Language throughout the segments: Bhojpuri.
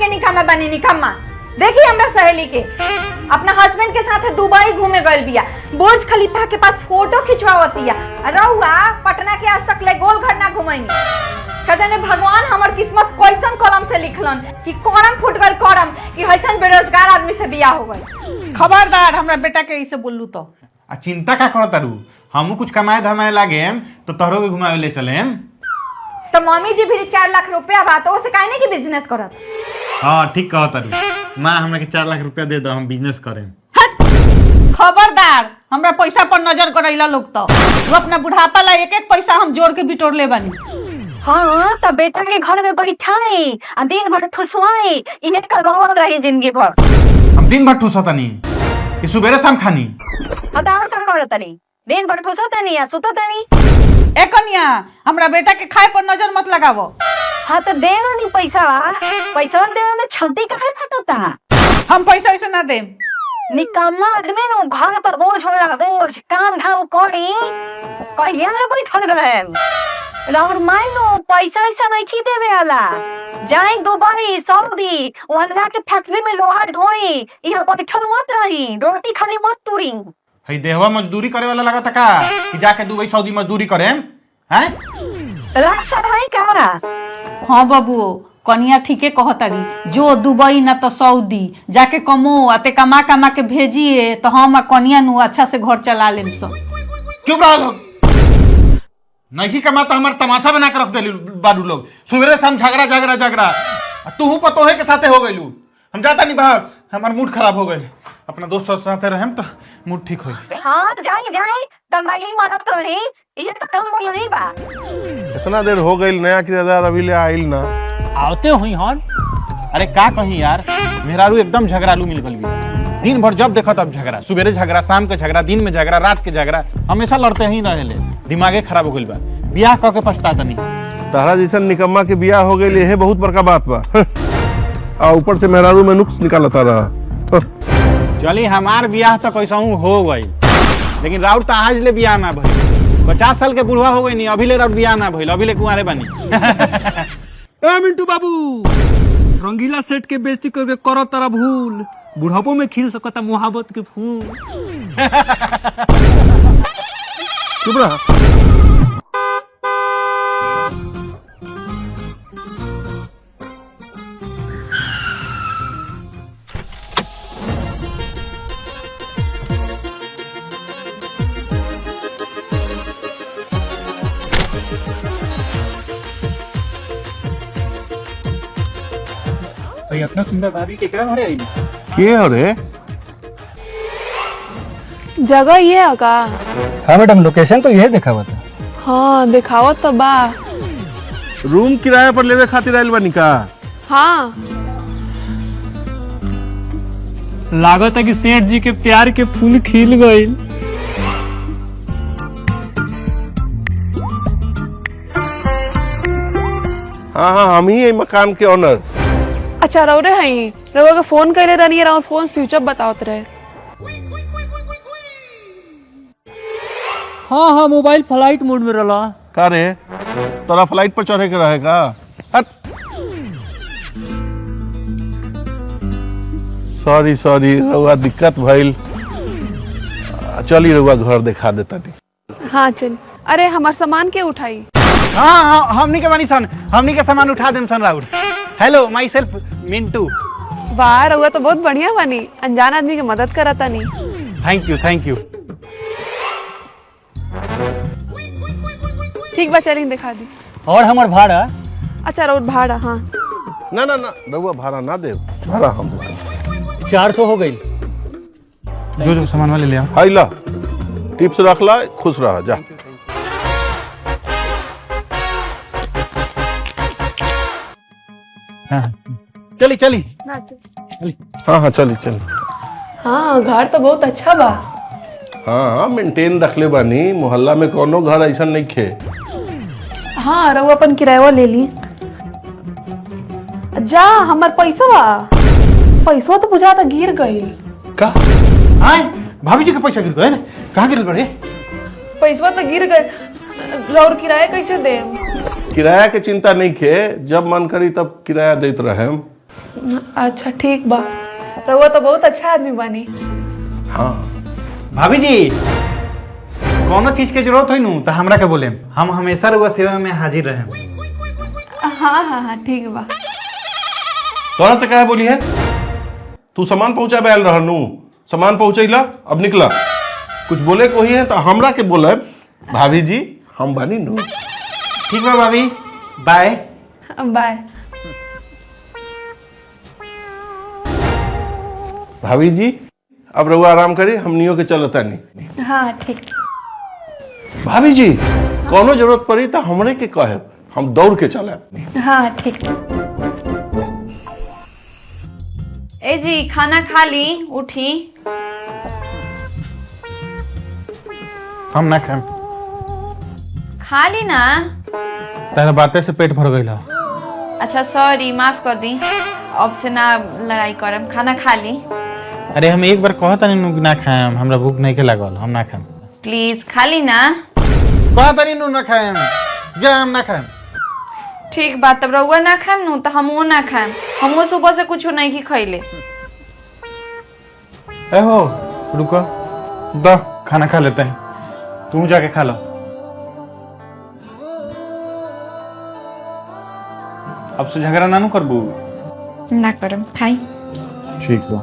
के निकम्मा बनी निकम्मा। देखिए हमरा सहेली के अपना हस्बैंड के साथ दुबई घूमे गइल बिया, बुर्ज खलीफा के पास फोटो खिंचवावतिया। रहुआ पटना के आज तक ले गोल घर ना घुमैनी। कहते भगवान हमार किस्मत कैसन कलम से लिखलन कि करम फूट गइल करम कि हसन बेरोजगार आदमी से बियाह हो गइल। खबरदार हमरा बेटा के ऐसे बोलू तो। आ चिंता का करो तारू, हमू कुछ कमाए धमाए लागे तो तोहरो के घुमावे ले चले। तो मम्मी जी भी 4 लाख रुपया बा तो ओसे काहे नहीं कि बिजनेस करत। हां ठीक कहो तारू, मां हमरा के 4 लाख रुपया दे दो, हम बिजनेस करें। खबरदार हमरा पैसा पर नजर करैला लोग तो। वो अपना बुढ़ापा ला एक एक पैसा हम जोड़ के बिटोर ले बानी। हाँ तो बेटा के घर में बैठाए आ दिन भर ठुसवाए, इन्हें करवावत रही जिंदगी भर। हम दिन भर ठुसतनी कि सुबेरे शाम खानी। अदार का करतनी दिन भर ठुसतनी या सुततनी। ए कन्या हमरा बेटा के खाए पर नजर मत लगावो। हाँ तो देना नहीं पैसा देना में छंटी काहे फटता। हम पैसा ऐसे ना देम। निकम्मा आदमी नो घर पर बोझ होला, बोझ काम धाम करी कहिया ले बैठल रहे। और मान लो पैसा ऐसा नहीं खी देवे वाला, जाए दुबई सऊदी वहां जाके फैक्ट्री में लोहा ढोई, यहाँ बैठल मत रही, रोटी खाली मत तुरी। हई देहवा मजदूरी करे वाला लगा था का कि जाके दुबई सऊदी मजदूरी करे हैं? लाशा है का? हाँ बाबू कनिया ठीके कहतारी, जो दुबई ना तो सऊदी जाके कमो आते कमा कमा के भेजिए तो हम कनिया नु अच्छा से घर चला लेम सब। चुप रहो लोग, नहीं कमाता हमार तमाशा बना के रख दे बारू लोग। सुबह शाम झगड़ा झगड़ा झगड़ा, तू पतोहे के साथे हो गइलू। हम जाता नहीं बाहर, हमार मूड खराब हो गइल। अपना दोस्त साथे रहेम तो मूड ठीक होई। हां जाए तमाही मदद करी, ये तो कम बोल नहीं बा। इतना देर हो गइल, नया किराएदार अभी ले आइल ना। आवते हुई हन। अरे का कहीं यार, मेहरारू एकदम झगड़ालू मिल गइल बी। दिन भर जब देखो तब झगड़ा, सुबह झगड़ा, शाम के झगड़ा, दिन में झगड़ा, रात के झगड़ा, हमेशा लड़ते ही रहेले। दिमागे खराब हो गइल बा, बियाह क के पछताता नहीं। तारा जैसन निकम्मा के बियाह हो गइल, यही बहुत बड़का बात बा। आ ऊपर से मेहरारू में नुक्स निकालता रहा। चली हमार बियाह तो कैसाऊ हो गई, लेकिन राउर तो आज ले बियाह ना भइल। 50 साल के बुढ़वा हो गई नहीं, अभी ले राउर बियाह ना भइल, अभी ले कुंवारे बनी। ए मिंटू बाबू, रंगीला सेठ के बेइज्जती करके करो तारा भूल, बुढ़ापो में खिल सकता मोहब्बत के फूल। चुप रहा। भाई अपना सुंदर भाभी के क्या भरे आई? के हो रे? जगह ये है का? हाँ मैडम, लोकेशन तो यही देखा हुआ था। हाँ दिखावत तो बा। रूम किराया पर लेवे खातिर आइल बानी का? हाँ लागत है कि सेठ जी के प्यार के फूल खिल गए। हाँ हाँ, हम ही मकान के ओनर। अच्छा रौरे हई रउआ के फोन कैले रहनी, और फोन स्विच ऑफ बतावत रहे। हाँ हाँ, मोबाइल फ्लाइट मोड में रहा। का रे, तोरा फ्लाइट पर चढ़े के रहेगा? सॉरी सॉरी, रउआ दिक्कत भइल। चली रउआ घर दिखा देता नहीं। हाँ चल। अरे हमार सामान के उठाई? हाँ हाँ, हमनी के बानी सन, हमनी के सामान उठा देम सन राउर। Hello my self Mintu. वाह रउआ तो बहुत बढ़िया बनी, अनजान आदमी की मदद करता नहीं। Thank you thank you. ठीक बा चलिए दिखा दी। और हमार भाड़ा? अच्छा रोड भाड़ा? हाँ ना ना ना, रउआ भाड़ा ना दे, भाड़ा हम देते। 400 हो गई। जो जो सामान वाले ले आओ। हाई ला, टिप्स रख ला, खुश रहा जा। हाँ चली चली। हाँ हाँ चली चली। हाँ घर तो बहुत अच्छा बा। हाँ हाँ, मेंटेन रख ले बानी, मोहल्ला में कोनो घर ऐसा नहीं खे। हाँ रउआ अपन किराया ले ली। जा हमार पैसा पैसा तो बुझा तो गिर गई। का? हाँ भाभी जी के पैसा गिर गए? कहाँ गिर गए? पैसा तो गिर गए, और किराया कैसे दे? किराया के चिंता नहीं खे, जब मन करी तब किराया देते रहे। अच्छा ठीक बा, रउआ तो बहुत अच्छा आदमी बानी। हाँ भाभी जी कोनो चीज के जरूरत होई नु तो हमरा के बोले, हम हमेशा रुआ सेवा में हाजिर रहे। हाँ हाँ हाँ ठीक बा। तोरा से कहे बोली है तू सामान पहुंचा बैल रहनू, सामान पहुंचैला अब निकला, कुछ बोले को ही है तो हमरा के बोले भाभी जी हम बानी नु। ठीक बा भाभी, बाय। बाय। भाभी जी अब रहुआ आराम करी, हमनियों के चलता नहीं। हाँ ठीक। भाभी जी कोनो जरूरत पड़ी तो हमरे के कहे, हम दौड़ के चले। हाँ ठीक। ए जी खाना खा ली, उठी। हम ना खाएं। खा ली ना। तेरे बातें से पेट भर गई। अच्छा सॉरी, माफ कर दी, अब से ना लड़ाई करम, खाना खा ली। अरे हम एक बार कहता नहीं कि ना खाएं, हमरा भूख नहीं के लागल, हम ना खाएं। प्लीज खा ली ना। कहता नहीं ना खाएं, जा हम ना खाएं। ठीक बात, तब रउआ ना खाएम नु तो हमो ना खाएम, हमो सुबह से कुछ नहीं की खैले। ए हो रुको, दो खाना खा लेते हैं, तुम जाके खा लो। अब से झगड़ा ना करबू। ना करम, खाई। ठीक बा।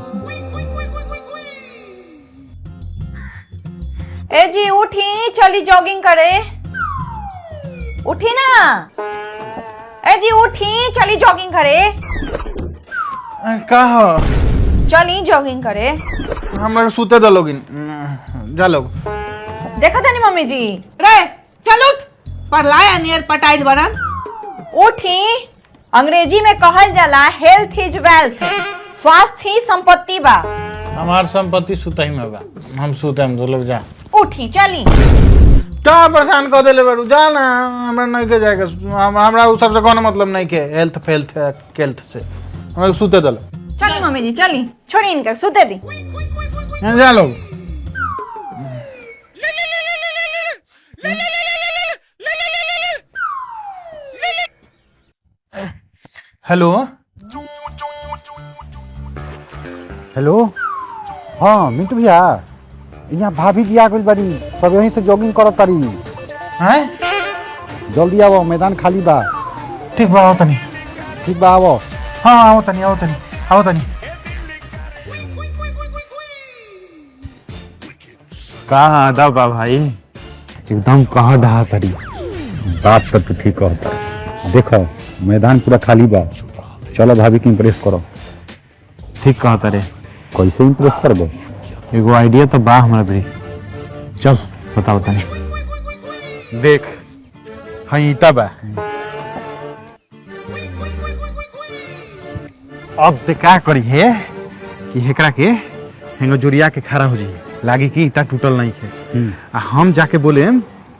ए जी उठी, चली जॉगिंग करे। उठी ना। ए जी उठी, चली जॉगिंग करे। का हो? चली जॉगिंग करे। हमरा सुते दो लोगिन, जा लोग। देखा था नहीं मम्मी जी। रे चल उठ, पर लाया नियर पटाई बरन। उठी, अंग्रेजी में कहल जाला हेल्थ इज वेल्थ, स्वास्थ्य ही संपत्ति बा। हमार संपत्ति सुतही में बा, हम सुते हम दो लोग जा। उठी चली। क्या परेशान कर देले बारू, जा ना, हमरा नहीं के जाएगा, हमरा उ सबसे कोनो मतलब नहीं के हेल्थ फेल्थ केल्थ से, हमरा सुते दल। चली मम्मी जी, चली, छोड़ी इनका, सुते दी। जा लोग। हेलो हेलो, हाँ मिंटू भैया, यहाँ भाभी जी आ गई बड़ी, सब यहीं से जॉगिंग करत तारी। हैं? जल्दी आओ, मैदान खाली बा। ठीक बा, आओ तनी। ठीक बा, आओ। हाँ आओ तनी, आओ तनी, आओ तनी। कहाँ आदा बा भाई, एकदम कहाँ दहा तारी। बात तो तू ठीक कहता, देखो मैदान पूरा खाली बा, चलो भाभी की इम्प्रेस करो। ठीक कहता रे, कैसे इम्प्रेस करबो? एगो आइडिया तो बा हमरा भी, चल बताओ तनी। देख हाँ ईटा बा, अब से का करी है कि हेकरा के हेंगो जुरिया के खड़ा हो जाइए, लागी कि ईटा टूटल नहीं है। आ हम जाके बोले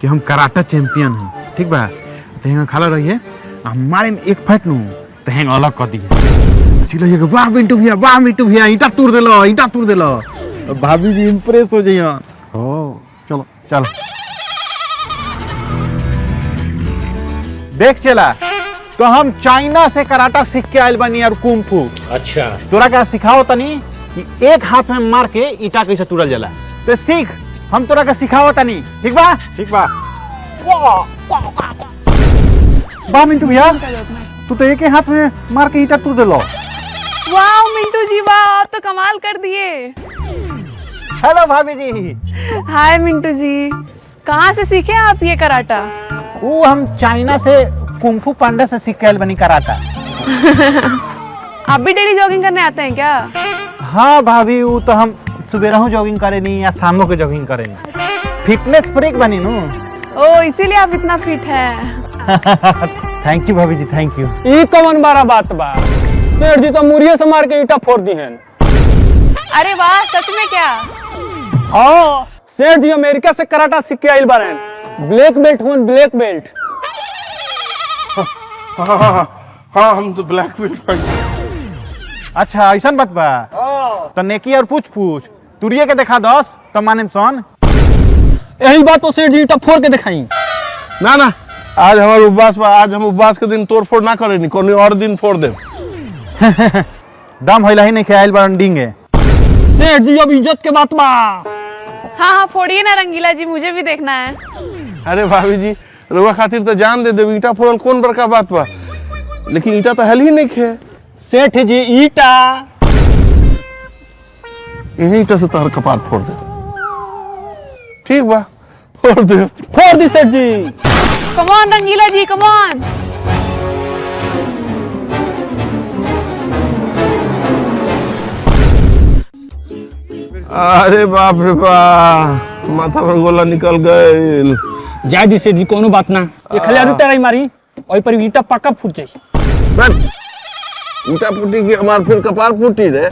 कि हम कराटा चैंपियन हैं, ठीक बा, तो हेंगो खड़ा रहिए, हमारे में एक फाइट नू तो हेंग अलग कर दिए, चिल्लाइए वाह मिंटू भैया, वाह मिंटू भैया, ईटा तोड़ देलो, ईटा तोड़ देलो। भाभी जी इम्प्रेस हो जाइए। ओ चलो चलो देख चला, तो हम चाइना से कराटा सीख के आयल बनी और कुंफू। अच्छा तोरा का सिखाओ तनी कि एक हाथ में मार के ईटा कैसे तुरल जाला, तो सीख, हम तोरा का सिखाओ तनी, ठीक बा? ठीक बा। वाह मिंटू भैया, तू तो एक ही हाथ में मार के ईटा तोड़ देलो। वाह मिंटू जी, वाह आप तो कमाल कर दिए। हेलो भाभी जी। हाय मिंटू जी, कहाँ से सीखे आप ये कराटा? वो हम चाइना से कुंफू पांडा से सीख के आयल बनी कराटा। आप भी डेली जॉगिंग करने आते हैं क्या? हाँ भाभी, वो तो हम सुबह जॉगिंग करे नहीं या शाम को जॉगिंग करे नहीं, फिटनेस फ्रीक बनी नू। ओ इसीलिए आप इतना फिट हैं। थैंक यू भाभी जी, थैंक यू। ई कौन बारा बात बा, सेठ जी तो मुर्गे से मार के ईटा फोड़ दी हैं। अरे वाह, सच में क्या? हाँ, सेठ जी अमेरिका से कराटा सीख के आइल बारे, ब्लैक बेल्ट हुन, ब्लैक बेल्ट। हाँ हम तो ब्लैक बेल्ट। अच्छा ऐसा बात बा, तो नेकी और पूछ पूछ तुरिये के देखा 10 तो माने सन। यही बात तो सेठ जी ईटा फोड़ के दिखाई। ना ना, आज हमारे उपवास बा, आज हम उपवास के दिन तोड़ फोड़ ना करे, नहीं कोनो और दिन फोड़ दे। दम होइला ही नहीं खेल बंडिंगे। सेठ जी अब इज्जत के बात बा। हाँ हाँ फोड़िए ना रंगीला जी, मुझे भी देखना है। अरे भाभी जी रुआ खातिर तो जान दे देव, ईटा फोड़ल कौन बड़का बात बा, लेकिन ईटा तो हल ही नहीं खे। सेठ जी ईटा यही ईटा से तोहर कपार फोड़ दे। ठीक बा फोड़ दे। फोड़ दी सेठ जी। कम ऑन रंगीला जी, कम ऑन। अरे बाप रे बाप, माथा पर गोला निकल गए। जाय दी सेठ जी, कोनो बात ना, ये खाली आलू तराई मारी और पर ईटा पक्का फूट जाए। ईटा फूटी की हमार फिर कपार फूटी रे।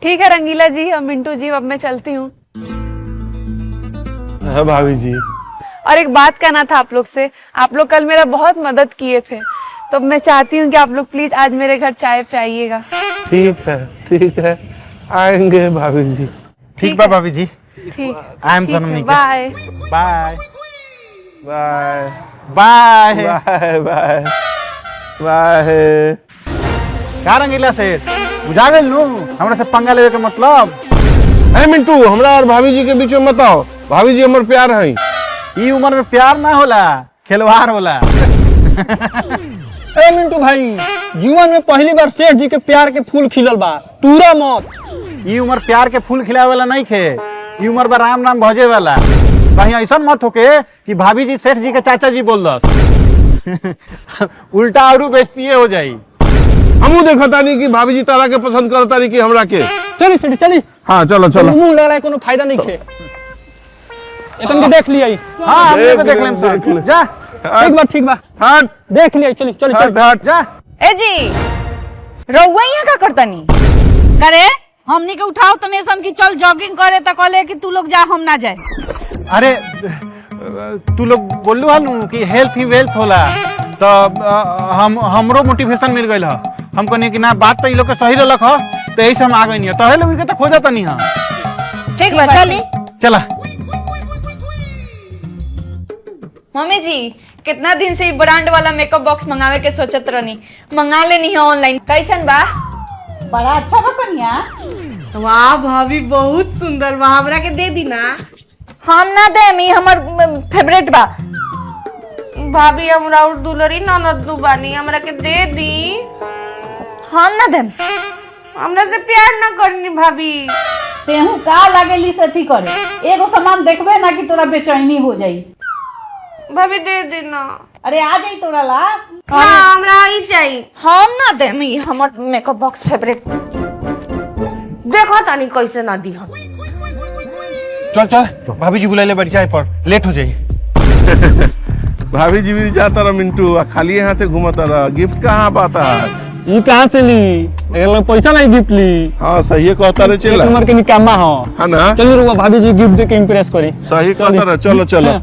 ठीक है रंगीला जी और मिंटू जी, अब मैं चलती हूँ। है भाभी जी। और एक बात कहना था आप लोग से, आप लोग कल मेरा बहुत मदद किए थे, तो मैं चाहती हूँ कि आप लोग प्लीज आज मेरे घर चाय पे आइएगा। ठीक है आएंगे भाभी जी। ठीक बा भाभी जी। ठीक, I am Sanam. Bye. Bye bye bye bye bye bye. का रंगीला सेठ बुझा गेल नु हमरा से पंगा लेवे के मतलब। है मिंटू, हमरा और भाभी जी के बीच में मत आओ। भाभी जी हमर प्यार है। ई उम्र में प्यार ना होला, खिलवाड़ होला। ए मिंटू भाई, जीवन में पहली बार सेठ जी के प्यार के फूल खिलल बा, तूरा मत। ई उम्र प्यार के फूल खिलावे वाला नहीं खे, ई उम्र बा राम नाम भजे वाला। कहीं ऐसा मत होके कि भाभी जी सेठ जी के चाचा जी बोल दस। उल्टा और बेइज्जती हो जाई। हमू देखा तानी कि भाभी जी तारा के पसंद करता नहीं कि हमरा के। चली सेठ चली। हाँ चलो चलो। मुंह लग रहा है, कोनो फायदा नहीं खे। एकन के देख लिया। हां हम देख देख ले, लेम देख ले। जा। ठीक बा हट देख लिया। चली चली चल। हट जा। ए जी रउआ यहाँ का करतनी? करे हमनी के उठाओ तो नेसन की चल जॉगिंग करे तो कहले कि तू लोग जा हम ना जाए। अरे तू लोग बोललू हनु कि हेल्थ ही वेल्थ होला, तो हमरो मोटिवेशन मिल गइल ह। हम कहनी कि ना बात तो ई लोग के सही रहलक ह, तो यही से हम आ गइनी। तो हेले उनके तो खोजा तनी ह। ठीक बा चली। चला। मम्मी जी कितना दिन से ब्रांड वाला मेकअप बॉक्स मंगावे के सोचत रहनी, मंगा लेनी है ऑनलाइन। कैसन बा? बड़ा अच्छा बा कन्या। वाह भाभी बहुत सुंदर बा, हमरा के दे दी ना। हम ना देमी, हमर फेवरेट बा। भाभी हमरा और दुलरी ननद बानी, हमरा के दे दी। हम ना देम। हमरा से प्यार ना करनी भाभी। तेहू का लागेली सती करे, एगो सामान देखबे ना कि तोरा बेचैनी हो जाई। भाभी दे देना। अरे आ जाई तोरा ला। ना हमरा ही चाहिए। हम ना देमी, हमर मेकअप बॉक्स फेवरेट। देखो तानी कैसे ना दी हम। चल चल भाभी जी बुलाइले बड़ी चाय पर, लेट हो जाई। भाभी जी भी जाता रहा मिंटू, आ खाली हाथे घूमता रहा। गिफ्ट कहाँ पाता है? ये कहाँ से ली? अगर पैसा नहीं गिफ्ट ली। हाँ सही कहता रहे। चला उम्र के निकामा हो है ना। चलिए रुआ, भाभी जी गिफ्ट दे के इम्प्रेस करी। सही कहता रहे। चलो चलो।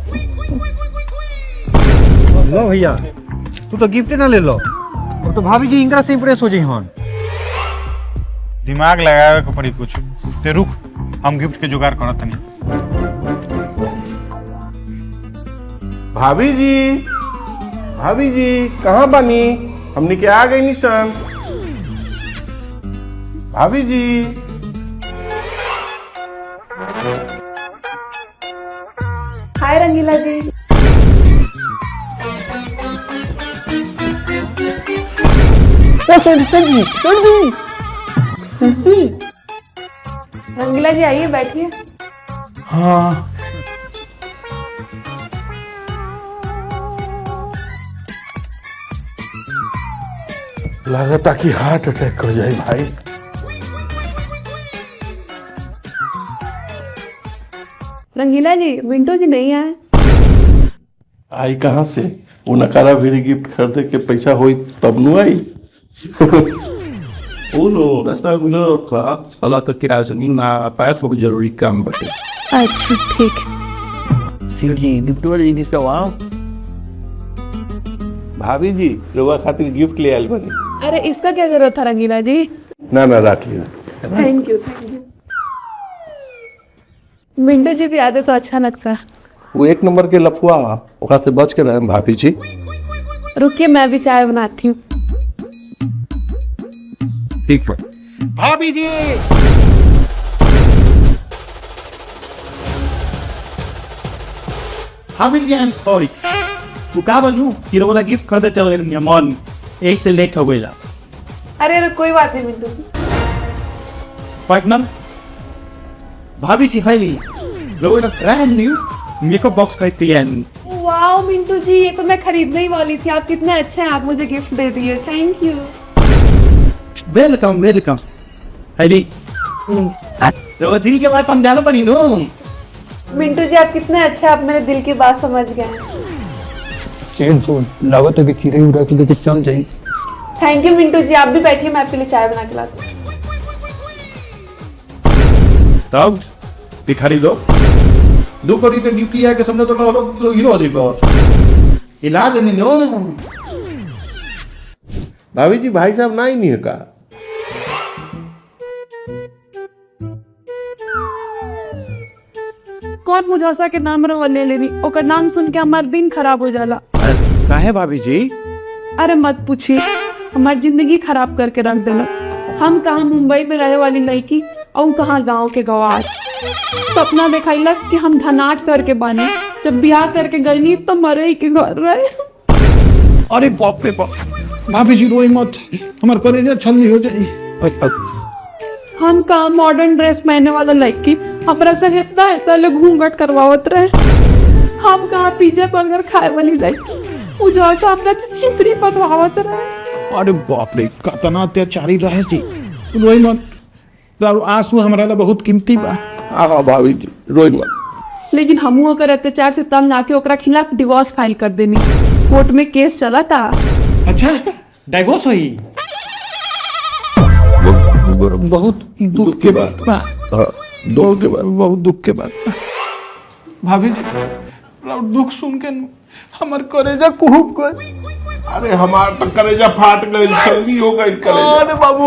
लो भैया तू तो गिफ्ट ना ले लो, और तो भाभी जी इनकरा से इंप्रेस हो जाई हन। दिमाग लगावे के पड़ी कुछ। ते रुक, हम गिफ्ट के जुगाड़ करत तनी। भाभी जी कहाँ बनी? हमने के आ गई निशान। भाभी जी हाय रंगीला जी। रंगीला जी आइए बैठिए। हाँ लगता कि हार्ट अटैक हो जाए भाई। रंगीला जी मिंटू जी नहीं आए। आई कहाँ से? वो नकारा भी गिफ्ट खरीदे के पैसा होई तब नु आई। Uno, that's not uno का साला तो क्या है ना पैसों की जरूरी काम बटे। अच्छा ठीक। सीट जी गिफ्ट वाली जिस पे वाओ। भाभी जी रुआ खातिर गिफ्ट ले आयल बनी। अरे इसका क्या जरूरत था रंगीला जी? ना रख लिया। Thank you thank you. Mintu जी भी आते तो अच्छा लगता। वो एक नंबर के लफुआ, ओकरा से बच के रहे भाभी जी। रुकिए मैं भी चाय बनाती हूँ। ठीक है भाभी जी भाभी जी आई एम सॉरी तू का बनू हीरो वाला गिफ्ट कर दे चल मेरा मन एक से लेट हो गया अरे अरे कोई बात नहीं मिंटू जी। पार्टनर भाभी जी हाय लोगों ने ब्रांड न्यू मेकअप बॉक्स खरीदती है वाओ मिंटू जी, ये तो मैं खरीदने ही वाली थी। आप कितने अच्छे हैं, आप मुझे गिफ्ट दे दिए, thank you. Welcome welcome Heidi तो ठीक है भाई पंजाब बनी नो मिंटू जी आप कितने अच्छे हैं, आप मेरे दिल की बात समझ गए हैं। चेन फोन लागत है कि चिड़ै उड़ा के लेके चल जाए। थैंक यू मिंटू जी, आप भी बैठिए, मैं आपके लिए चाय बना के लाती हूँ। तब भिखारी लोग दो करी पे ड्यूटी है कि समझो तो लोग तो हीरो दे बहुत इलाज नहीं नो भाभी जी भाई साहब ना ही नहीं है का कौन मुझौसा के नाम रवा ले लेनी, ओकर नाम सुन के हमार दिन खराब हो जाला। काहे भाभी जी अरे मत पूछिए, हमारी जिंदगी खराब करके रख देना। हम कहाँ मुंबई में रहने वाली लड़की और कहाँ गांव के गवार। सपना दिखाइलक कि हम धनाट करके बानी, जब ब्याह करके गई तो मरे ही के घर रहे। अरे बाप रे बाप भाभी जी रोई मत हमार कलेजा छलनी हो जाई हम कहाँ मॉडर्न ड्रेस पहनने वाला लड़की, हमारा से इतना ऐसा लोग घूंघट करवावत रहे। हम कहाँ पिज्जा बर्गर खाए वाली लड़की, मुझौसा हमरा तो चिपरी पतवावत रहे। अरे बाप रे कितना अत्याचारी रहे जी रोई मत दारू आंसू हमारा ला बहुत कीमती बा हाँ भाभी जी रोई मत लेकिन हमू अगर अत्याचार से तंग आके ओकरा खिलाफ डिवोर्स फाइल कर देनी। कोर्ट में केस चला था। अच्छा डाइवोर्स हुई बहुत दुख के बाद बहुत दुख के बाद भाभी जी दुख सुन के हमार करेजा कुहुक गए। अरे हमार तो कलेजा फाट गई छलनी हो गई कलेजा अरे बाबू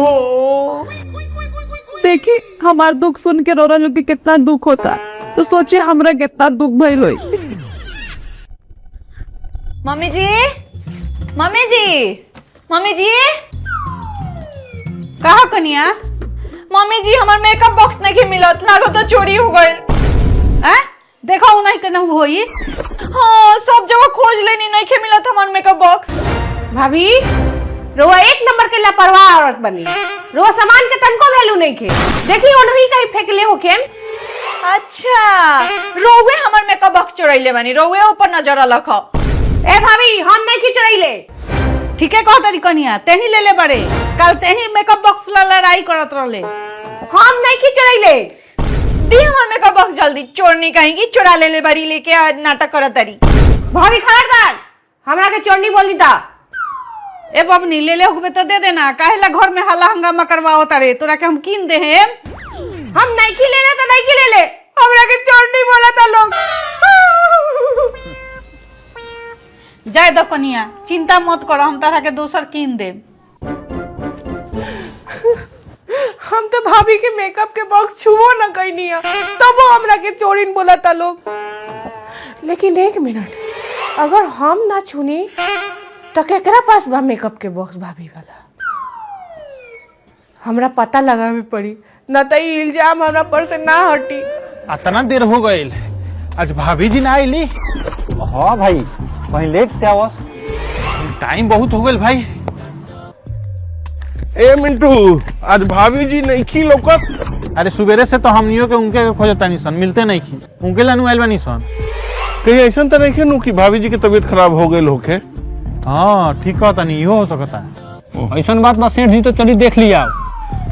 देखिए हमार दुख सुन के रोरा लोग के कितना दुख होता, तो सोचिए हमरा कितना दुख भइल होई। मम्मी जी, मम्मी जी, मम्मी जी, कहा कनिया मम्मी जी हमार मेकअप बॉक्स नहीं मिलत, लागत तो चोरी हो गए। हैं देखो नहीं कना होई। हाँ सब जगह खोज लेनी, नहीं के मिलत हमार मेकअप बॉक्स। भाभी रोआ एक नंबर के लापरवाह औरत बनी। रोआ सामान के तनको वैल्यू नहीं खे, देखी ओनही कहीं फेंकले होके। अच्छा रोवे हमार मेकअप बॉक्स चोरैले बानी, रोवे ऊपर नजर रख। ए भाभी हम नहीं खिचड़ैले। ठीक है कह तरी कनिया तेही ले ले बड़े कल तेही मेकअप बॉक्स ला लड़ाई करत रहले। हम नहीं खिचड़ैले। दी हमार मेकअप बॉक्स जल्दी, चोरनी कहेंगी चुरा ले ले बड़ी लेके नाटक करत तरी। भाभी खबरदार हमरा के चोरनी बोली था। ए बबनी ले ले होबे तो दे देना, काहेला घर में हल्ला हंगामा करवाओ तारे, तोरा के हम कीन दे हम। हम नहीं खी लेना तो नहीं खी ले ले, हमरा के चोरनी बोला था लोग। जाए दो कनिया चिंता मत करो, हम तारा के दूसर कीन दे। हम तो भाभी के मेकअप के बॉक्स छुओ ना कहीं तब वो हमरा के चोरिन बोला था लोग। लेकिन एक मिनट, अगर हम ना छुनी तो केकरा पास बा मेकअप के बॉक्स भाभी वाला? हमरा पता लगावे पड़ी, न तो ये इल्जाम हमरा पर से ना हटी। इतना देर हो गई, आज भाभी जी ना आईली। हाँ भाई कहीं लेट से आवस, टाइम बहुत हो गई भाई। ए मिंटू आज भाभी जी नहीं खी लौकत। अरे सुबेरे से तो हमनियों के उनके खोजता नहीं सन, मिलते नहीं खी, उनके लानु आइल बनी सन। कहीं ऐसा तो नहीं नु कि भाभी जी की तबीयत खराब हो गई होके। हाँ ठीक कहता नहीं, इहो हो सकता है। ऐसा बात बस सेठ जी तो चलिए देख लिया।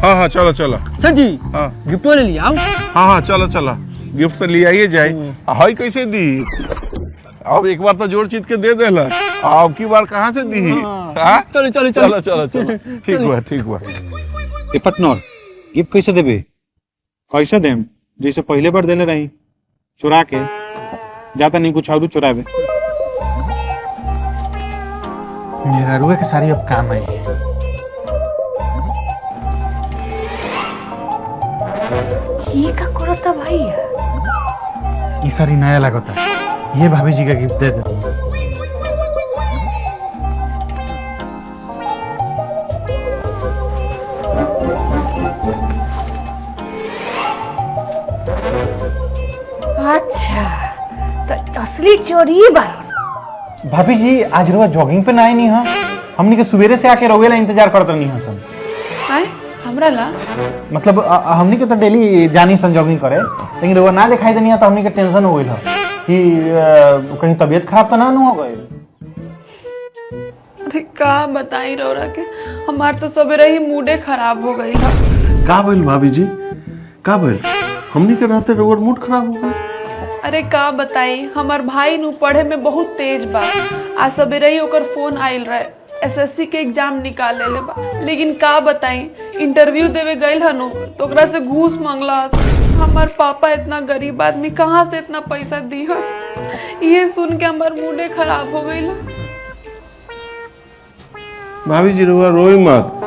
हाँ हाँ चलो चलो सेठ जी हाँ गिफ्ट ले लिया। हाँ हाँ चलो चलो गिफ्ट तो ले आइए जाए। हाई कैसे दी? अब एक बार तो जोड़ चीज के दे देला, अब की बार कहाँ से दी? हाँ? चलो चलो चलो चलो चलो ठीक हुआ ठीक हुआ। ए पार्टनर गिफ्ट कैसे देबे? कैसे देम? जैसे पहले बार देले रही, चुरा के जाता नहीं कुछ और चुरावे। मेरा रुए के सारी अब काम है। ये का करता भाई? ये सारी नया लगता है, ये भाभी जी का गिफ्ट दे दे। असली चोरी बारन। भाभी जी आज रोज जॉगिंग पे ना आई नहीं हाँ, हमनी के सवेरे से आके रोवेला इंतजार करत नहीं हाँ सन। आए हमरा ला मतलब हमनी के तो डेली जानी सन जॉगिंग करे, लेकिन रोवा ना दिखाई देनी तो हमनी के टेंशन हो गई कि कहीं तबीयत खराब तो ना हो गई। अरे का बताई रौरा के, हमार तो सवेरे ही मूडे खराब हो गई है। का भइल भाभी जी, का भइल? हमनी के रहते रोवर मूड खराब हो गई। अरे का बताई, हमार भाई नु पढ़े में बहुत तेज बा। आज सवेरे ही ओकर फोन आइल रहे, एसएससी के एग्जाम निकाल ले बा, लेकिन का बताई इंटरव्यू देवे गइल हनु तो ओकरा से घूस मांगला। हमार पापा इतना गरीब आदमी कहाँ से इतना पैसा दी है, ये सुन के हमार मूडे खराब हो गई। भाभी जी रोवा रोई मत,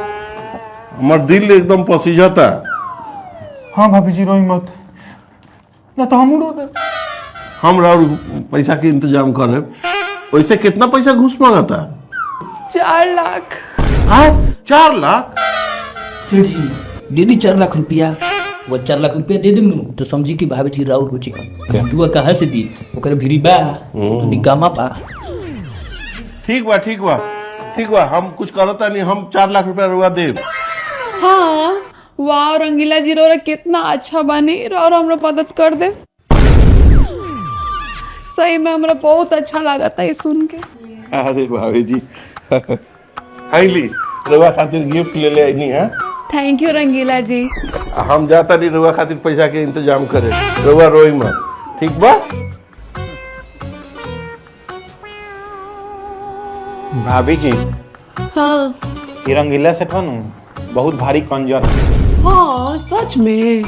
हमार दिल एकदम पसीजता। हाँ भाभी जी रोई मत, ना तो हम रो दे। हम और पैसा के इंतजाम करे। वैसे कितना पैसा घूस मांगा था? 4 लाख। हाँ 4 लाख? सेठ जी दे दी 4 लाख रुपया। वो 4 लाख रुपया दे दे तो समझी कि भाभी जी राउर हो चिकन दुआ कहाँ से दी ओकरे भिरी बा निकामा पा। ठीक बा ठीक बा ठीक बा, हम कुछ करता नहीं, हम 4 लाख रुपया रुआ दे। हाँ वाह रंगीला जी रौरा कितना अच्छा बनी, और हमरा मदद कर दे। सही में हमरा बहुत अच्छा लगा था ये सुन के। अरे भाभी जी हाईली रुआ खातिर गिफ्ट ले ले नहीं है। थैंक यू रंगीला जी। हम जाता नहीं रुआ खातिर पैसा के इंतजाम करे, रुआ रोई मत, ठीक बा? भाभी जी हाँ ये रंगीला सेठ बनू बहुत भारी कंजर, हाँ सच में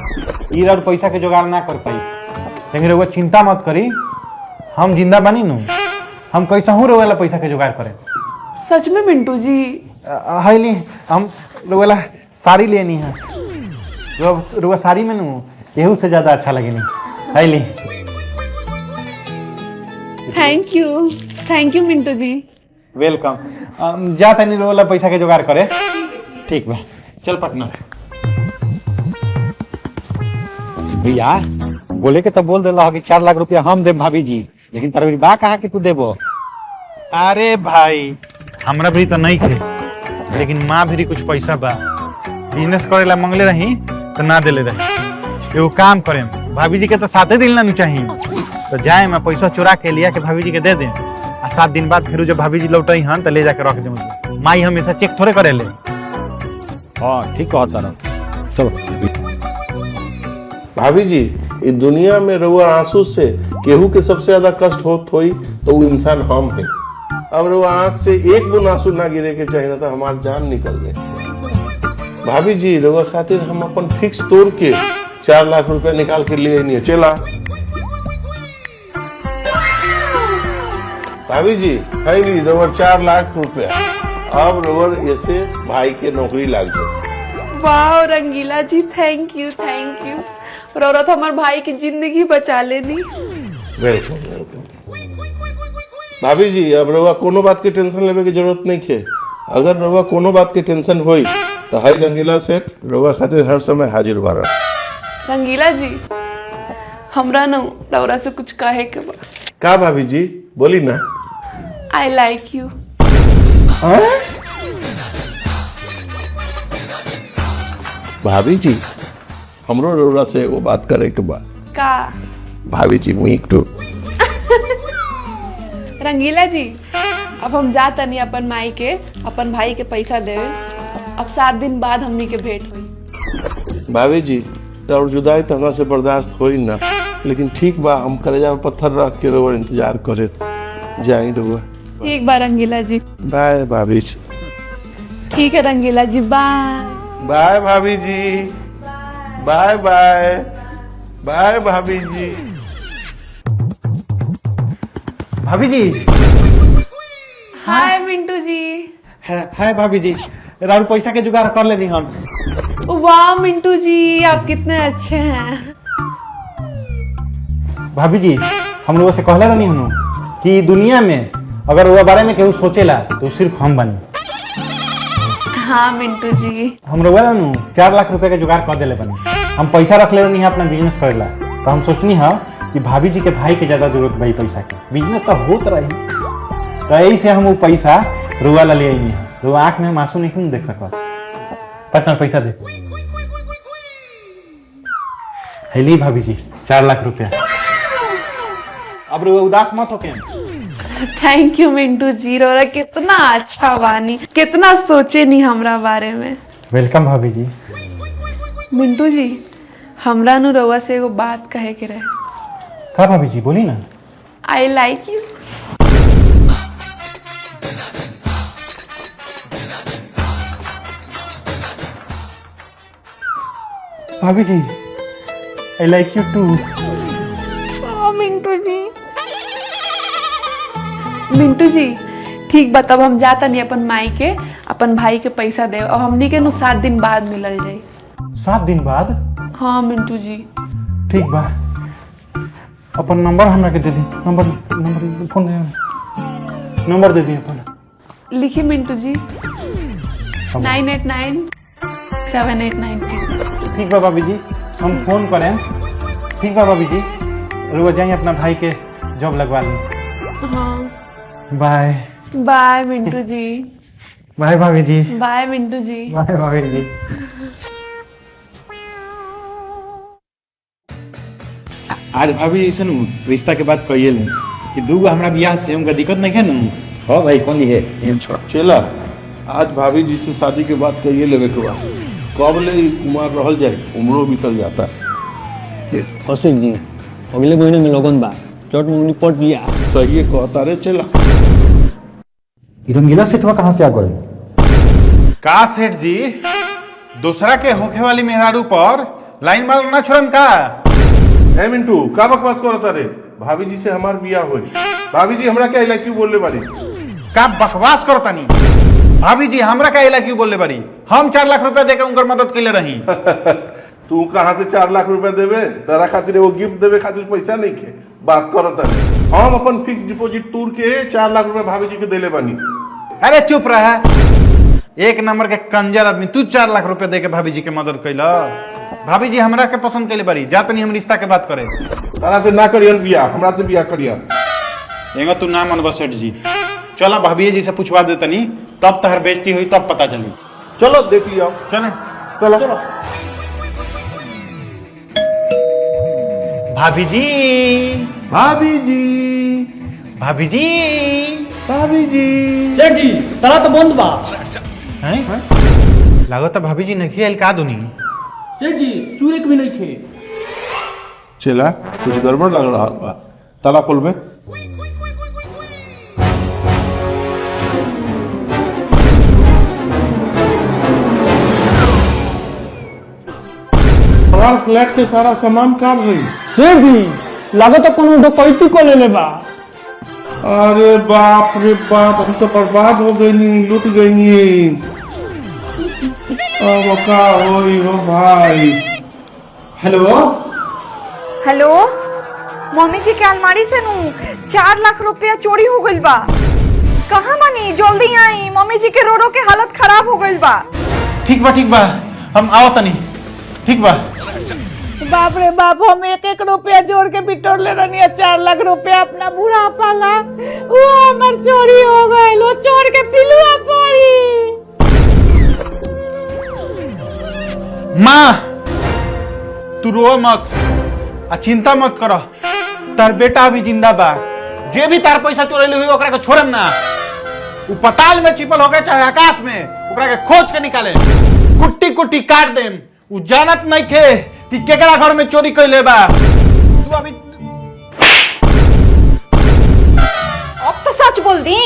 ई और पैसा के जुगाड़ ना कर पाई, लेकिन रउआ चिंता मत करी, हम जिंदा बनी नु, हम कैसा हूँ रउआ पैसा के जुगाड़ करे। सच में मिंटू जी। हाईली हम रउआ साड़ी लेनी है, रउआ साड़ी में नु केहू से ज्यादा अच्छा लगे नहीं। हाईली थैंक यू मिंटू जी। वेलकम। जा तनी रउआ पैसा के जुगाड़ करे। ठीक बा चल पटना। भैया बोले के तो बोल दिला कि 4 लाख रुपया हम दे भाभी जी, लेकिन तरह बा कहा कि तू देबो। अरे भाई हमरा भी तो नहीं थे, लेकिन माँ भी कुछ पैसा बा, बिजनेस करे ला मंगले रही तो ना देले रही। एगो काम करे, भाभी जी के तो 7 दिन ना चाहिए, तो जाए मैं पैसा चुरा के लिया के भाभी जी के दे दे, आ 7 दिन बाद फिर जब भाभी जी लौटई हन तो ले जाके रख दे। माई हमेशा चेक थोड़े करे ले। हाँ ठीक कहता ना। चलो भाभी जी इस दुनिया में रुआ आंसू से केहू के सबसे ज्यादा कष्ट होत होई तो वो इंसान हम है। अब रुआ आंख से एक बूंद आंसू ना गिरे के चाहिए तो हमारी जान निकल जाए। भाभी जी रुआ खातिर हम अपन फिक्स तोड़ के 4 लाख रुपया निकाल के लिए नहीं चला। भाभी जी है नहीं रुआ 4 लाख रुपया, अब रुआ ऐसे भाई के नौकरी लग जाए। वाह रंगीला जी थैंक यू रौरा तो हमारे भाई की जिंदगी बचा लेनी। Welcome welcome. भाभी जी अब रउआ कोनो बात की टेंशन लेवे की जरूरत नहीं है। अगर रउआ कोनो बात की टेंशन होई तो हाई रंगीला सेठ रउआ खातिर हर समय हाजिर बारा। रंगीला जी हमरा न रौरा से कुछ कहे के बा। का भाभी जी बोली ना। I like you. भाभी जी हमरो रउआ से वो बात करे के बा। का भाभी जी मुई टू रंगीला जी अब हम जाता नहीं अपन माई के अपन भाई के पैसा देवे। अब 7 दिन बाद हमनी के भेंट हुई। भाभी जी और जुदाई तो हमरा से बर्दाश्त होई ना, लेकिन ठीक बा हम कलेजा में पत्थर रख के रउआ इंतजार करे जाई रउआ। ठीक बा रंगीला जी। बाय भाभी जी। ठीक है रंगीला जी बाय। बाय भाभी जी। बाय बाय बाय भाभी जी। भाभी जी हाय मिंटू जी। है भाभी जी, राउर पैसा के जुगाड़ कर लेनी हम। वाह मिंटू जी आप कितने अच्छे हैं। भाभी जी हम लोगों से कहले रहनी हूँ कि दुनिया में अगर वो बारे में केहू सोचेला तो सिर्फ हम बनी। हाँ मिंटू जी हम लोग 4 लाख रुपए के जुगाड़ कर देले बनी। हम पैसा रख ले रहनी है अपना बिजनेस करेला, तो हम सोचनी है कि भाभी जी के भाई के ज्यादा जरूरत भाई पैसा के बिजनेस तो होत रही तो यही से हम वो पैसा रुआ ला ले आई रुआ आँख में मासू नहीं देख सकता पटना पैसा दे हेली भाभी जी 4 लाख रुपया अब रुआ उदास मत हो के थैंक यू मिंटू जी, रोरा कितना अच्छा बानी, कितना सोचे नहीं हमरा बारे में। वेलकम भाभी जी। मिंटू जी हमरा नु रउआ से एगो बात कहे के रहे। का भाभी जी बोली ना। I like you. भाभी जी I like you too. Mintu ji Mintu जी ठीक बा, तब हम जाता नहीं अपन माई के अपन भाई के पैसा दे और हमनी के नु 7 दिन बाद मिलल जाई। 7 दिन बाद? हाँ मिंटू जी। ठीक बा, अपन नंबर हमरा के दे दी। नंबर फोन दे, नंबर दे दी अपन। लिखी मिंटू जी 989 7892। ठीक बा भाभी जी, हम फोन करें। ठीक बा भाभी जी, रुआ जाइए अपना भाई के जॉब लगवा ली। हाँ बाय। बाय मिंटू जी। बाय भाभी जी। बाय मिंटू जी। बाय भाभी जी। आज भाभी जी से नु रिश्ता के बात कहिए ले कि दूगो हमरा बियाह से हमका दिक्कत नहीं है नु। हाँ भाई कौन है ये छोड़ चला। आज भाभी जी से शादी के बाद कहिए लेवे के बाद कब ले कुमार रहल जाए उम्रो बीतल जाता। कौशिक जी अगले महीने में लगन बा, चोट मंगनी पट लिया। सही है कहता रे चला। रंगीला सेठवा कहाँ से आ गए? का सेठ जी दूसरा के होखे वाली मेहरारू पर लाइन मार ना छोड़म का? ए मिंटू का बकवास करता रे? भाभी जी से हमार बियाह होई। भाभी जी हमरा क्या क्यों बोलले बाड़ी? का बकवास करता नहीं? भाभी जी हमरा का क्यों बोलले बाड़ी? हम 4 लाख रुपया देके उनकर मदद कैले रही। तू कहाँ से 4 लाख रुपया देवे? तेरा खातिर वो गिफ्ट देवे खातिर पैसा नहीं के बात करता रे। हम अपन फिक्स डिपॉजिट तूर के 4 लाख रुपया भाभी जी के देले बानी। अरे चुप रहा, एक नंबर के कंजर आदमी। तू 4 लाख रुपया देके भाभी जी के मदद कैला? भाभी जी हमरा के पसंद कैले बारी, जात नहीं हम रिश्ता के बात करे। तारा से ना करियन बियाह, हमरा से बियाह करिया। एंगा तू ना मनबा सेठ जी। चला भाभी जी से पूछवा दे तनी, तब तहर बेइज्जती हुई तब पता चली। चलो देख लिया। चले चलो। भाभी जी भाभी जी भाभी जी भाभी जी। सेठ जी ताला तो बंद बा। हैं? लागत भाभी जी नहीं आइल का दुनी। सेठ जी सूर्य भी नहीं थे। चला कुछ गड़बड़ लग रहा बा। ताला खोलबे। हमार फ्लैट के सारा सामान काम हुई। सेठ जी लागत तो कोनो डकैती को ले बा। अरे बाप रे बाप, हम तो बर्बाद हो गई नी, लूट गई नी। अब का होई हो भाई? हेलो हेलो, मम्मी जी के अलमारी से नु 4 लाख रुपया चोरी हो गइल बा। कहाँ बानी? जल्दी आई, मम्मी जी के रो के हालत खराब हो गइल बा। ठीक बा, हम आओ तनी। ठीक बा। बाप रे बाप, हम 1-1 रुपया जोड़ के बिटोर ले रही 4 लाख रुपया अपना बुढ़ापा ला। वो हमार चोरी हो गए, वो चोर के पिलुआ पड़ी। माँ तू रो मत आ चिंता मत कर, तार बेटा अभी जिंदा बा। जे भी तार पैसा चोरैले हुई ओकरा के छोड़म ना। उ पताल में छिपल होगे चाहे आकाश में, ओकरा के खोज के निकाले, कुट्टी कुट्टी काट देम। उ जानत नहीं थे कि केकरा घर में चोरी कैले बा। तू अभी अब तो सच बोल दी।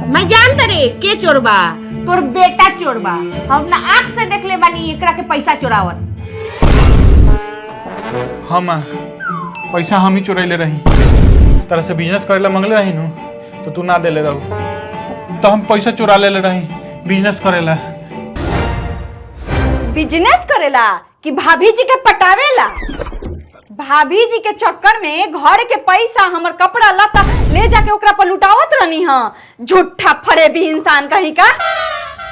मैं जानता रे के चोर बा, तोर बेटा चोर बा। हम अपना आँख से देख ले बानी एकरा के पैसा चोरावत। हम पैसा हम ही चोरैले रही। तरह से बिजनेस करेला मंगले रही नु, तो तू ना देले रहू, तो हम पैसा चोरा ले रही बिजनेस करेला। बिजनेस करेला कि भाभी जी के पटावेला? भाभी जी के चक्कर में घर के पैसा, हमर कपड़ा लता ले जाके ओकरा पर लुटावत रहनी। हाँ झूठा फरेबी इंसान कहीं का।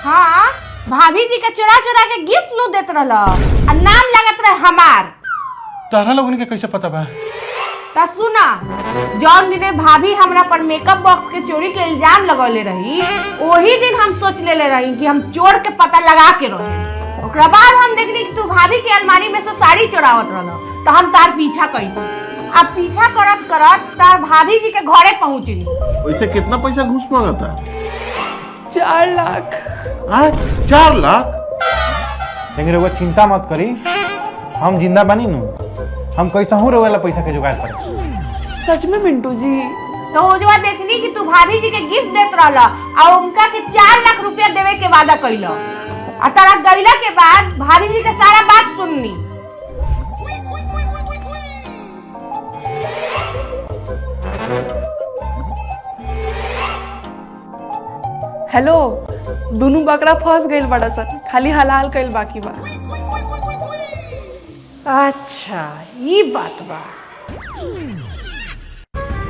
हाँ भाभी जी के चोरा चोरा के गिफ्ट नु देत रहल, नाम लागत रहे हमार। तारा लोगन के कैसे पता बा? ता सुना, जौन दिने भाभी हमरा पर मेकअप बॉक्स के चोरी के इल्जाम लगौले रही, वही दिन हम सोच लेले रही कि हम चोर के पता लगा के रहे। ओकरा बाद हम देखनी कि तू भाभी के अलमारी में से साड़ी चोरावत रहल, तो हम तार पीछा कइली। अब पीछा करत करत तार भाभी जी के घरे पहुंचली। वैसे कितना पैसा घूस मांगा था? 4 लाख। 4 लाख? लेकिन रउआ चिंता मत करी, हम जिंदा बानी नु, हम कैसा हूँ रउआ पैसा के जुगाड़ कर। सच में मिंटू जी? तो उजवा देखनी कि तू भाभी जी के गिफ्ट देत रहला और उनका के 4 लाख रुपया देवे के वादा कइला। आ तारा गइला के बाद भाभी जी के सारा बात सुननी। हेलो, दोनों बकरा फंस गइल बड़ा सन, खाली हलाल कइल बाकी बा। अच्छा, ये बात बा।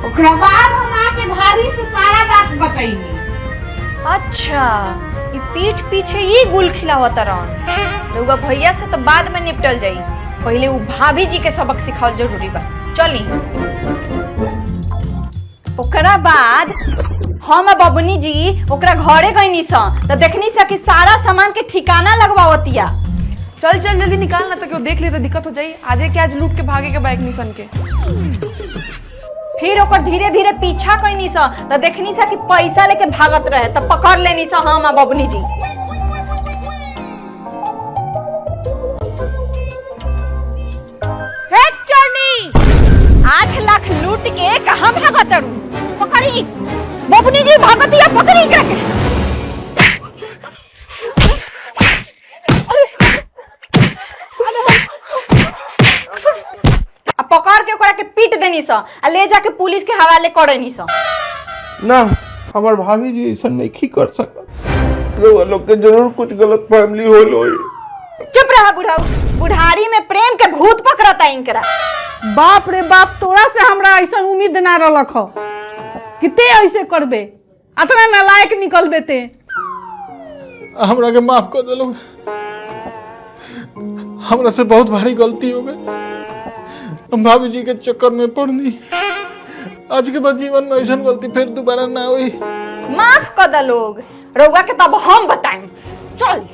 ओकरा बाद हम आके भाभी से सारा बात बताइनी। अच्छा, ये पीठ पीछे ये गुल खिलावत रहन। रउआ भैया से तो बाद में निपटल जाई, पहले वो भाभी जी के सबक सिखावल जरूरी बा। चली। ओकरा बाद हम बबनी जी ओकरा घरे गईनी सा तो देखनी सा कि सारा सामान के ठिकाना लगवावतिया। चल चल जल्दी निकाल ना, तो क्यों देख ले तो दिक्कत हो जाई। आजे के आज लूट के भागे के बाइक निसन के। फिर ओकर धीरे धीरे पीछा कईनी सा तो देखनी सा कि पैसा लेके भागत रहे, तो पकड़ लेनी सा हम बबनी जी। हे चोरनी, 8 लाख लूट के कहां भागत रू? पकड़ी बबनी जी, भागतिया, पकड़ी के। पकड़ के ओकरा के पीट देनी सा आ ले जाके पुलिस के हवाले करनी सा। ना, हमार भाभी जी ऐसा नहीं कर सकता। वो लोग के जरूर कुछ गलत फैमिली हो लो। चुप रहा बुढ़ाऊ, बुढ़ारी में प्रेम के भूत पकड़ता इनकरा। बाप रे बाप, तोरा से हमरा ऐसा उम्मीद ना रखल हो कि ते ऐसे करबे, अतना नालायक निकलबे ते। हमरा के माफ कर दे लोग, हमरा से बहुत भारी गलती हो गई। हम भाभी जी के चक्कर में पड़नी, आज के बाद जीवन में ऐसा गलती फिर दोबारा ना हुई। माफ कर दे लोग, रउआ के तब हम बताएं। चल।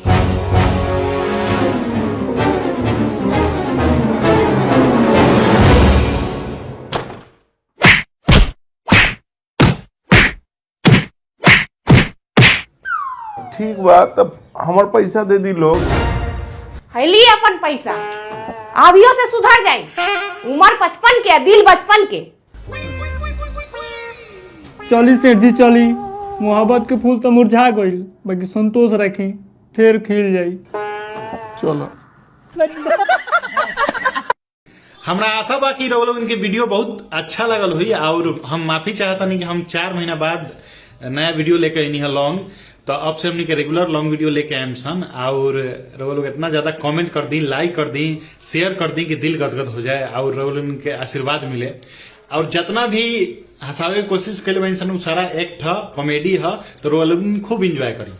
ठीक बात, तब हमार पैसा दे दी लोग। हैली अपन पैसा, अभियो से सुधर जाई। उम्र 55 के, दिल 55 के। चली सेठ जी चली, मोहब्बत के फूल तो मुरझा गइल, बाकी संतोष रखी, फिर खिल जाई। चलो। हमरा आशा बा कि लोग इनके वीडियो बहुत अच्छा लगल हुई, और हम माफी चाहता नहीं कि हम 4 महीना बाद नया वीडियो लेकर आनी है लॉन्ग। तो अब से हमने के रेगुलर लॉन्ग वीडियो लेके आए सन, और लोग इतना ज्यादा कमेंट कर दी, लाइक कर दी, शेयर कर दी कि दिल गदगद हो जाए और लोग के आशीर्वाद मिले। और जितना भी हंसावे की कोशिश कैले सन, सारा एक्ट है, कॉमेडी है, तो लोग खूब इंजॉय करी।